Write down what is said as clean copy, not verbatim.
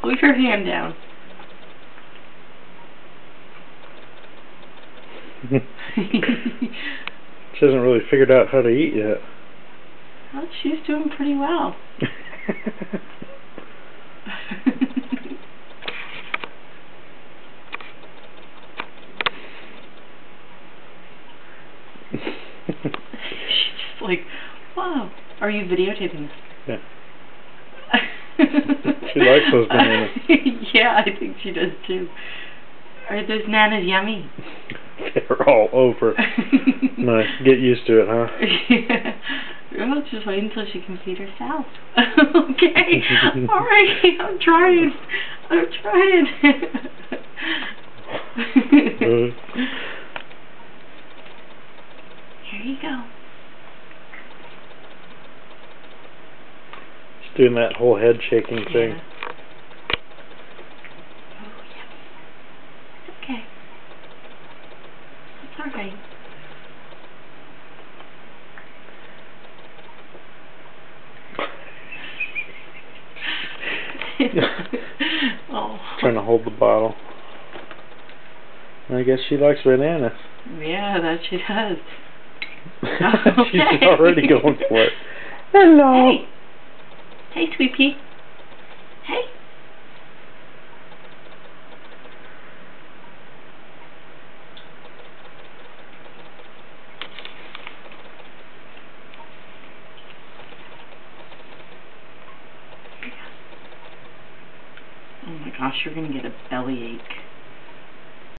Put your hand down. She hasn't really figured out how to eat yet. Well, she's doing pretty well. She's just like, wow. Are you videotaping this? Yeah. She likes those bananas. Yeah, I think she does too. Are those bananas yummy? They're all over. Nice. Get used to it, huh? Yeah. Well, just wait until she can feed herself. Okay. Alright, I'm trying. Here you go. She's doing that whole head shaking thing. Yeah. Oh, yeah. It's okay. It's alright. Oh. Trying to hold the bottle. I guess she likes bananas. Yeah, that she does. She's already going for it. Hello. Hey. Hey, Sweet Pea. Hey. Oh my gosh, you're gonna get a bellyache.